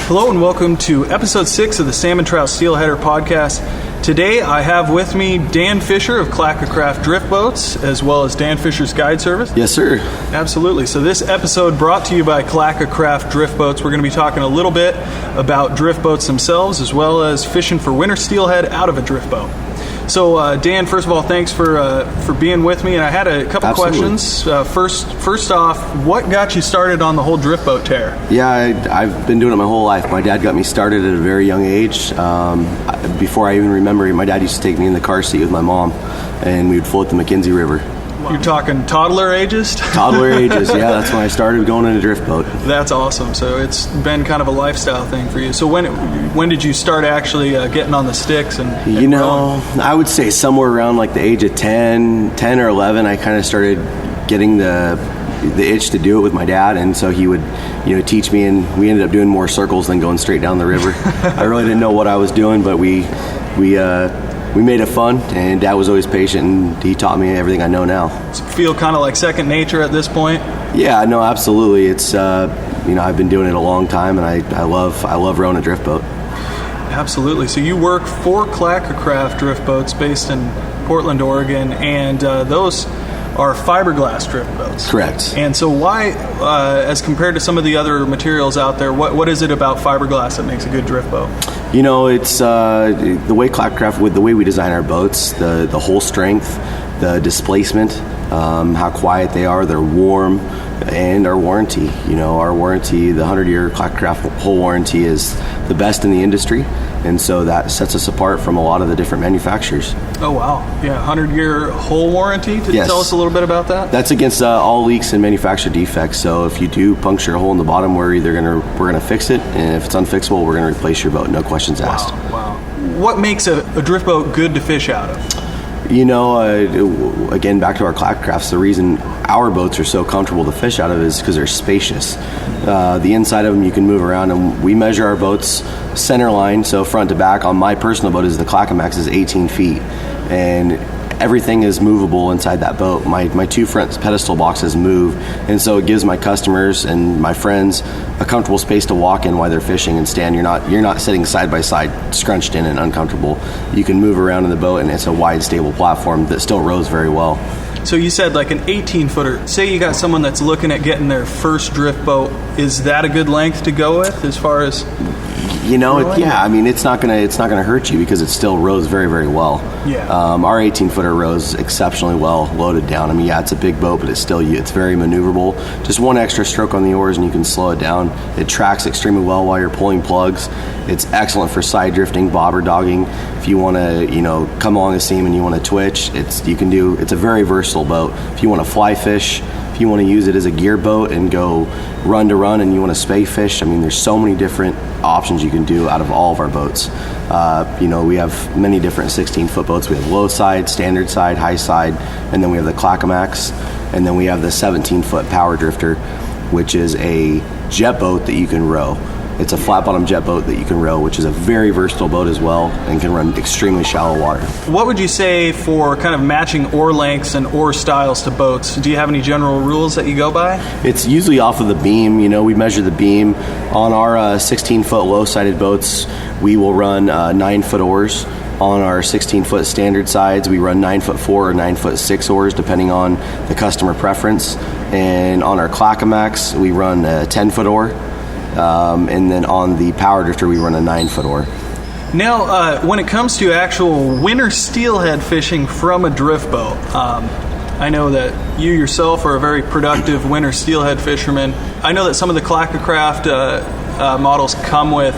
Hello and welcome to episode 6 of the Salmon Trout Steelheader podcast. Today I have with me Dan Fisher of Clackacraft Driftboats, as well as Dan Fisher's Guide Service. Yes, sir. Absolutely. So this episode brought to you by Clackacraft Driftboats. We're going to be talking a little bit about driftboats themselves, as well as fishing for winter steelhead out of a driftboat. So, Dan, first of all, thanks for being with me. And I had a couple questions. First off, what got you started on the whole driftboat tear? Yeah, I've been doing it my whole life. My dad got me started at a very young age. Before I even remember, my dad used to take me in the car seat with my mom, and we'd float the McKenzie River. You're talking toddler ages? Toddler ages, yeah. That's when I started going in a drift boat. That's awesome. So it's been kind of a lifestyle thing for you. So when did you start actually getting on the sticks and rowing? I would say somewhere around like the age of 10 or 11, I kind of started getting the itch to do it with my dad, and so he would teach me, and we ended up doing more circles than going straight down the river. I really didn't know what I was doing, but we made it fun, and Dad was always patient, and he taught me everything I know now. Does it feel kind of like second nature at this point? Yeah, no, absolutely. It's I've been doing it a long time, and I love rowing a drift boat. Absolutely. So you work for Clackacraft Driftboats based in Portland, Oregon, and those are fiberglass drift boats. Correct. And so why, as compared to some of the other materials out there, what is it about fiberglass that makes a good drift boat? It's the way Clackacraft, with the way we design our boats, the hull strength, the displacement, how quiet they are, they're warm, and our warranty. Our warranty, the 100-year Clackacraft hull warranty, is the best in the industry, and so that sets us apart from a lot of the different manufacturers. Oh, wow. Yeah, 100-year hull warranty. Yes. Tell us a little bit about that. That's against all leaks and manufacturer defects. So if you do puncture a hole in the bottom, we're gonna fix it, and if it's unfixable, we're gonna replace your boat. No questions asked. Wow. What makes a drift boat good to fish out of? Again, back to our Clackacrafts, the reason our boats are so comfortable to fish out of is because they're spacious. The inside of them you can move around, and we measure our boats center line, so front to back. On my personal boat, the Clackamax is 18 feet, and everything is movable inside that boat. My two front pedestal boxes move, and so it gives my customers and my friends a comfortable space to walk in while they're fishing and stand. You're not sitting side by side, scrunched in and uncomfortable. You can move around in the boat, and it's a wide, stable platform that still rows very well. So you said like an 18-footer. Say you got someone that's looking at getting their first drift boat. Is that a good length to go with as far as... it's not gonna hurt you because it still rows very, very well. Yeah. Our 18-footer rows exceptionally well, loaded down. it's a big boat, but it's very maneuverable. Just one extra stroke on the oars and you can slow it down. It tracks extremely well while you're pulling plugs. It's excellent for side drifting, bobber dogging. If you want to, come along a seam and you want to twitch, it's a very versatile boat. If you want to fly fish, if you want to use it as a gear boat and go run to run, and you want to spay fish, there's so many different options you can do out of all of our boats. We have many different 16-foot boats. We have low side, standard side, high side, and then we have the Clackamax, and then we have the 17-foot power drifter, which is a jet boat that you can row. It's a flat-bottom jet boat that you can row, which is a very versatile boat as well and can run extremely shallow water. What would you say for kind of matching oar lengths and oar styles to boats? Do you have any general rules that you go by? It's usually off of the beam. We measure the beam. On our 16-foot low-sided boats, we will run 9-foot oars. On our 16-foot standard sides, we run 9'4" or 9'6" oars, depending on the customer preference. And on our Clackamax, we run a 10-foot oar. And then on the power drifter, we run a 9-foot oar. Now, when it comes to actual winter steelhead fishing from a drift boat, I know that you yourself are a very productive winter steelhead fisherman. I know that some of the Clackacraft models come with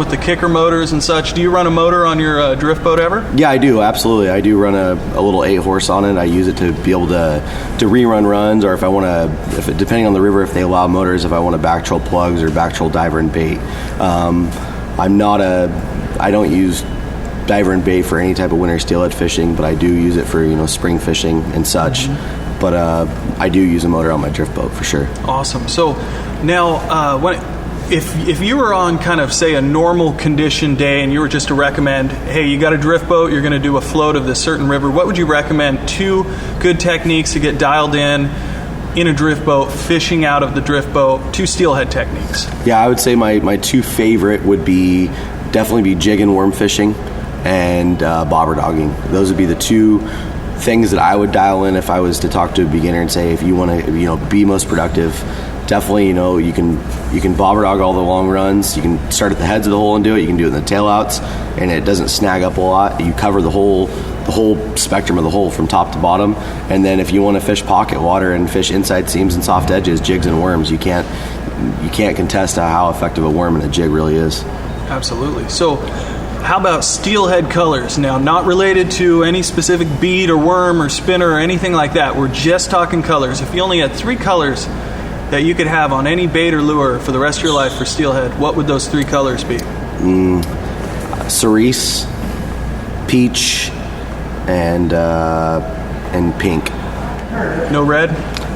the kicker motors and such. Do you run a motor on your drift boat ever? Yeah, I do, absolutely. I do run a little 8-horse on it. I use it to be able to rerun runs, or depending on the river, if they allow motors, if I want to back troll plugs or back troll diver and bait. I don't use diver and bait for any type of winter steelhead fishing, but I do use it for spring fishing and such. Mm-hmm. But I do use a motor on my drift boat for sure. Awesome. So now if you were on kind of, say, a normal condition day and you were just to recommend, hey, you got a drift boat, you're going to do a float of this certain river, what would you recommend? 2 good techniques to get dialed in in a drift boat, fishing out of the drift boat, 2 steelhead techniques. Yeah, I would say my 2 favorite would definitely be jig and worm fishing and bobber dogging. Those would be the 2 things that I would dial in if I was to talk to a beginner and say, if you want to be most productive, definitely you can bobber dog all the long runs. You can start at the heads of the hole and do it. You can do it in the tail outs, and it doesn't snag up a lot. You cover the whole spectrum of the hole from top to bottom. And then if you want to fish pocket water and fish inside seams and soft edges, jigs and worms, you can't contest how effective a worm and a jig really is. Absolutely. So how about Steelhead Colors? Now, not related to any specific bead or worm or spinner or anything like that. We're just talking colors. If you only had 3 colors that you could have on any bait or lure for the rest of your life for steelhead, what would those 3 colors be? Cerise, peach, and pink. No red?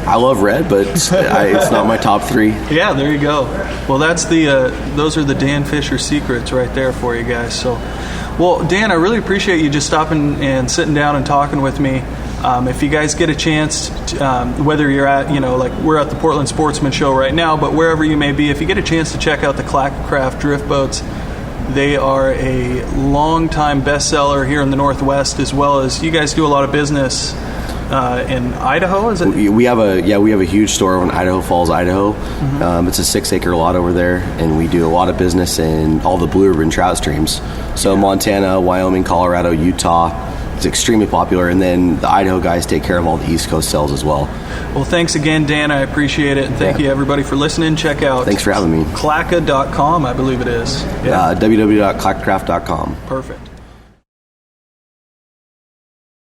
I love red, but it's not my top 3. Yeah, there you go. Well, that's those are the Dan Fisher secrets right there for you guys. So, well, Dan, I really appreciate you just stopping and sitting down and talking with me. If you guys get a chance, whether you're at, like we're at the Portland Sportsman Show right now, but wherever you may be, if you get a chance to check out the Clackacraft drift boats, they are a long-time bestseller here in the Northwest, as well as you guys do a lot of business in Idaho. Is it? We have a huge store in Idaho Falls, Idaho. Mm-hmm. It's a 6-acre lot over there, and we do a lot of business in all the blue ribbon trout streams. So Montana, Wyoming, Colorado, Utah. It's extremely popular, and then the Idaho guys take care of all the East Coast sales as well. Well, thanks again, Dan. I appreciate it, and thank you, everybody, for listening. Check out Thanks for having me. Clacka.com, I believe it is. www.clackacraft.com. Perfect.